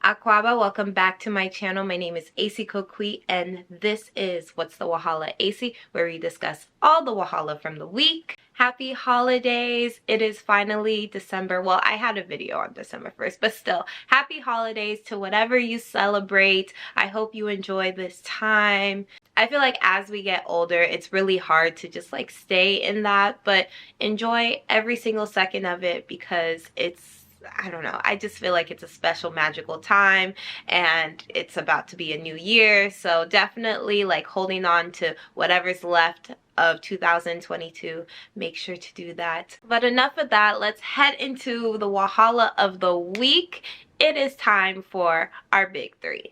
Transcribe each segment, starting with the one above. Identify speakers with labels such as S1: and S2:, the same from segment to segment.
S1: AKwaaba, welcome back to my channel. My name is Kokwe, and this is What's the WHATSTHEWAHALAESI, where we discuss all the Wahala from the week. Happy holidays. It is finally December. Well, I had a video on December 1st, but still, happy holidays to whatever you celebrate. I hope you enjoy this time. I feel like as we get older, it's really hard to just like stay in that, but enjoy every single second of it because I don't know, I just feel like it's a special magical time and it's about to be a new year. So definitely like holding on to whatever's left of 2022. Make sure to do that. But enough of that. Let's head into the Wahala of the week. It is time for our big three.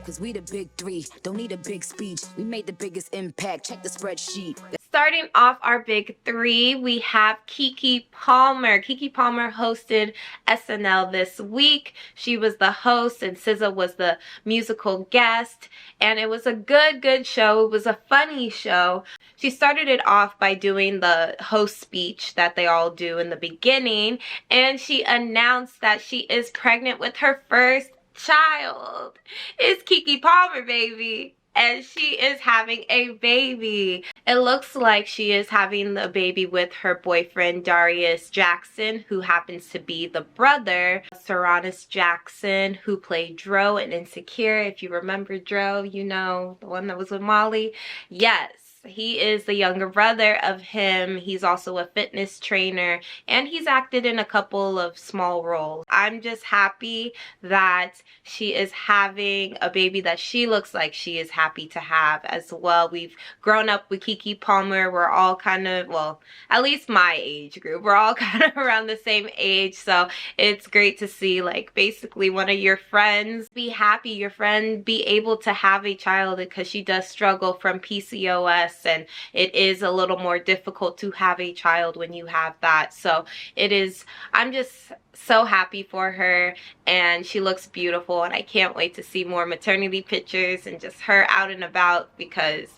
S2: Cause we the big three, don't need a big speech. We made the biggest impact, check the spreadsheet.
S1: Starting off our big three, we have Keke Palmer. Keke Palmer hosted SNL this week. She was the host and SZA was the musical guest. And it was a good show. It was a funny show. She started it off by doing the host speech that they all do in the beginning. And she announced that she is pregnant with her first child. It's Keke Palmer, baby. And she is having a baby. It looks like she is having the baby with her boyfriend Darius Jackson, who happens to be the brother of Saranis Jackson, who played Dro in Insecure. If you remember Dro, you know, the one that was with Molly. Yes. He is the younger brother of him. He's also a fitness trainer and he's acted in a couple of small roles. I'm just happy that she is having a baby that she looks like she is happy to have as well. We've grown up with Keke Palmer. We're all kind of, well, at least my age group. We're all kind of around the same age. So it's great to see like basically one of your friends be happy, your friend be able to have a child because she does struggle from PCOS. And it is a little more difficult to have a child when you have that. So it is, I'm just so happy for her and she looks beautiful and I can't wait to see more maternity pictures and just her out and about because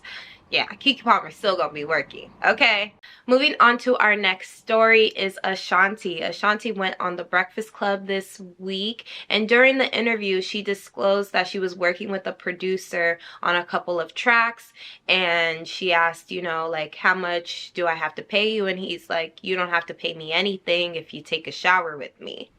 S1: yeah, Keke Palmer's still gonna be working, okay? Moving on to our next story is Ashanti. Ashanti went on The Breakfast Club this week, and during the interview, she disclosed that she was working with a producer on a couple of tracks, and she asked, you know, like, how much do I have to pay you? And he's like, you don't have to pay me anything if you take a shower with me.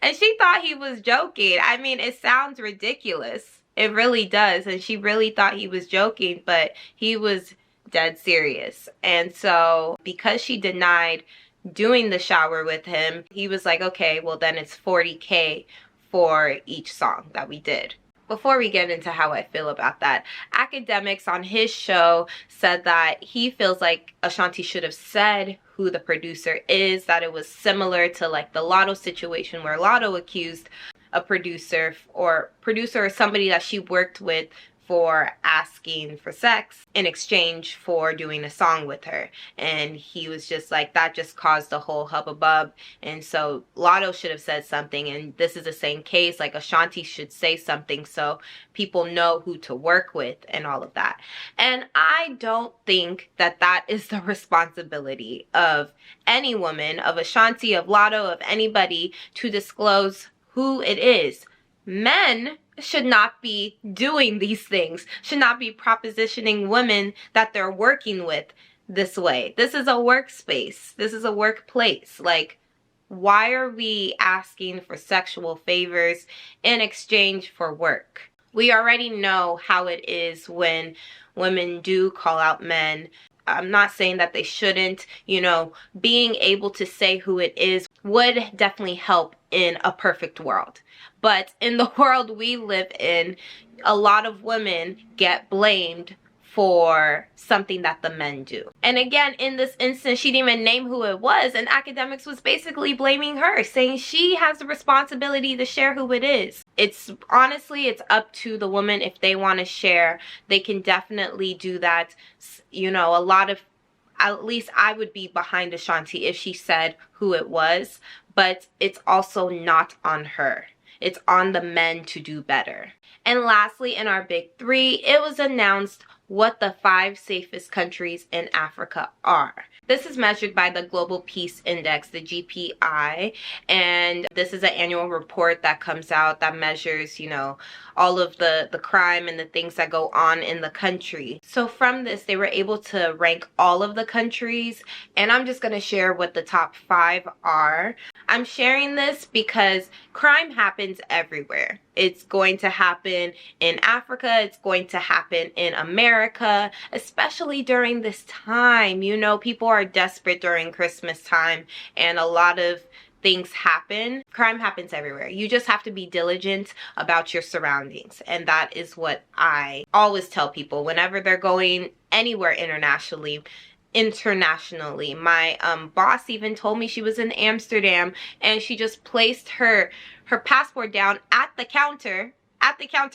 S1: And she thought he was joking. I mean, it sounds ridiculous. It really does. And she really thought he was joking, but he was dead serious. And so because she denied doing the shower with him, he was like, okay, well then it's $40K for each song that we did. Before we get into how I feel about that, Akademiks on his show said that he feels like Ashanti should have said who the producer is, that it was similar to like the Lotto situation where Lotto accused a producer or somebody that she worked with for asking for sex in exchange for doing a song with her. And he was just like, that just caused a whole hubbub. And so Lotto should have said something, and this is the same case, like Ashanti should say something so people know who to work with and all of that. And I don't think that that is the responsibility of any woman, of Ashanti, of Lotto, of anybody to disclose who it is. Men should not be doing these things, should not be propositioning women that they're working with this way. This is a workspace. This is a workplace. Like, why are we asking for sexual favors in exchange for work? We already know how it is when women do call out men. I'm not saying that they shouldn't, you know, being able to say who it is would definitely help in a perfect world. But in the world we live in, a lot of women get blamed for something that the men do. And again, in this instance, she didn't even name who it was, and Akademiks was basically blaming her, saying she has the responsibility to share who it is. It's honestly, it's up to the woman. If they want to share, they can definitely do that. You know, at least I would be behind Ashanti if she said who it was, but it's also not on her. It's on the men to do better. And lastly, in our big three, it was announced what the 5 safest countries in Africa are. This is measured by the Global Peace Index, the GPI, and this is an annual report that comes out that measures, you know, all of the crime and the things that go on in the country. So from this, they were able to rank all of the countries, and I'm just going to share what the top 5 are. I'm sharing this because crime happens everywhere. It's going to happen in Africa. It's going to happen in America, especially during this time. You know, people are desperate during Christmas time, and a lot of things happen. Crime happens everywhere. You just have to be diligent about your surroundings. And that is what I always tell people whenever they're going anywhere internationally. My boss even told me she was in Amsterdam and she just placed her passport down at the counter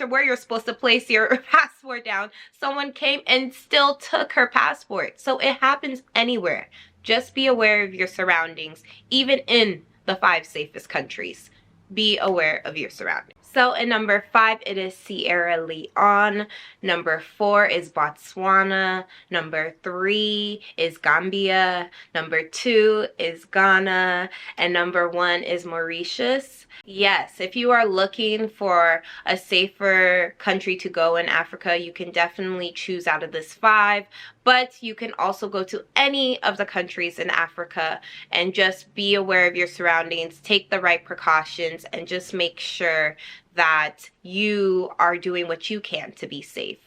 S1: where you're supposed to place your passport down. Someone came and still took her passport. So it happens anywhere. Just be aware of your surroundings, even in the 5 safest countries. Be aware of your surroundings. So in number 5, it is Sierra Leone. Number 4 is Botswana. Number 3 is Gambia. Number 2 is Ghana. And number 1 is Mauritius. Yes, if you are looking for a safer country to go in Africa, you can definitely choose out of this 5. But you can also go to any of the countries in Africa and just be aware of your surroundings, take the right precautions, and just make sure that you are doing what you can to be safe.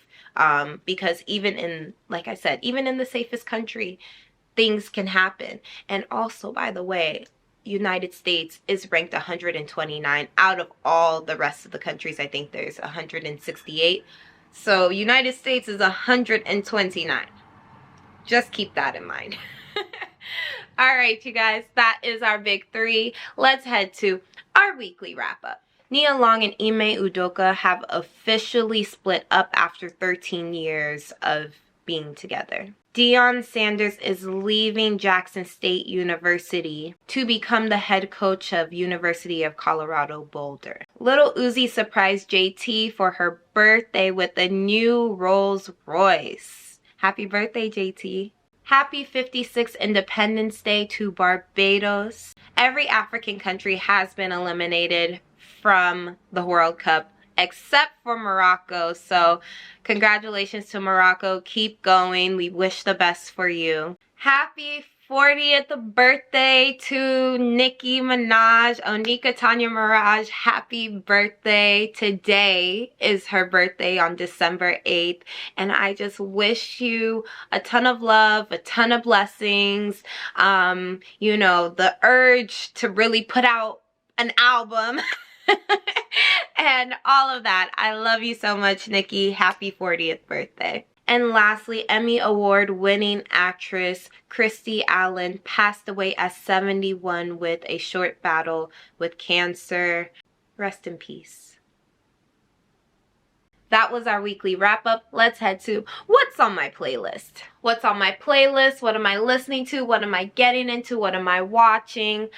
S1: Because even in, like I said, even in the safest country, things can happen. And also, by the way, United States is ranked 129 out of all the rest of the countries. I think there's 168. So United States is 129. Just keep that in mind. All right, you guys, that is our big 3. Let's head to our weekly wrap-up. Nia Long and Ime Udoka have officially split up after 13 years of being together. Deion Sanders is leaving Jackson State University to become the head coach of University of Colorado Boulder. Lil Uzi surprised JT for her birthday with a new Rolls Royce. Happy birthday, JT. Happy 56th Independence Day to Barbados. Every African country has been eliminated from the World Cup except for Morocco. So congratulations to Morocco. Keep going. We wish the best for you. Happy 40th birthday to Nicki Minaj, Onika Tanya Mirage. Happy birthday. Today is her birthday on December 8th. And I just wish you a ton of love, a ton of blessings. You know, the urge to really put out an album. And all of that. I love you so much, Nicki. Happy 40th birthday. And lastly, Emmy Award winning actress Christy Allen passed away at 71 with a short battle with cancer. Rest in peace. That was our weekly wrap up. Let's head to what's on my playlist. What's on my playlist? What am I listening to? What am I getting into? What am I watching?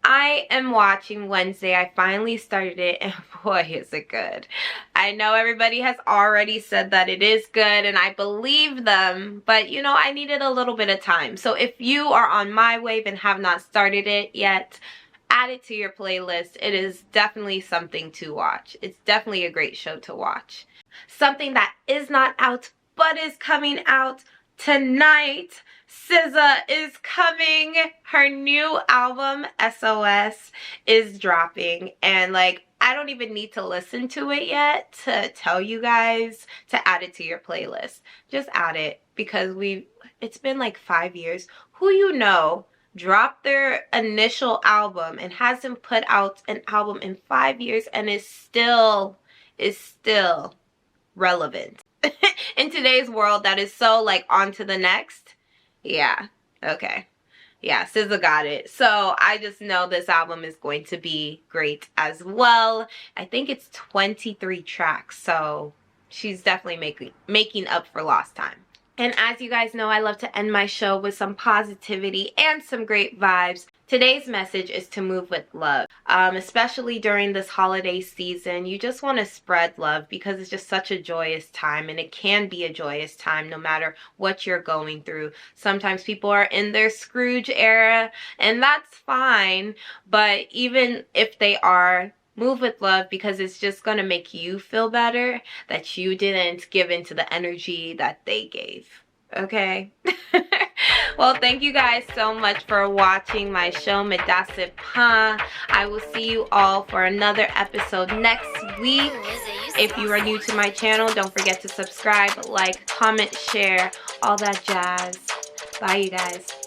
S1: I am watching Wednesday. I finally started it, and boy, is it good. I know everybody has already said that it is good, and I believe them, but you know, I needed a little bit of time. So if you are on my wave and have not started it yet, add it to your playlist. It is definitely something to watch. It's definitely a great show to watch. Something that is not out, but is coming out tonight. SZA is coming. Her new album, SOS, is dropping. And like, I don't even need to listen to it yet to tell you guys to add it to your playlist. Just add it because it's been like 5 years. Who you know dropped their initial album and hasn't put out an album in 5 years and is still relevant. In today's world that is so like on to the next. Yeah, okay. Yeah, SZA got it. So I just know this album is going to be great as well. I think it's 23 tracks, so she's definitely making up for lost time. And as you guys know, I love to end my show with some positivity and some great vibes. Today's message is to move with love, especially during this holiday season. You just want to spread love because it's just such a joyous time, and it can be a joyous time no matter what you're going through. Sometimes people are in their Scrooge era, and that's fine, but even if they are, move with love because it's just going to make you feel better that you didn't give into the energy that they gave. Okay? Well, thank you guys so much for watching my show, Medasip Pa. I will see you all for another episode next week. If you are new to my channel, don't forget to subscribe, like, comment, share, all that jazz. Bye, you guys.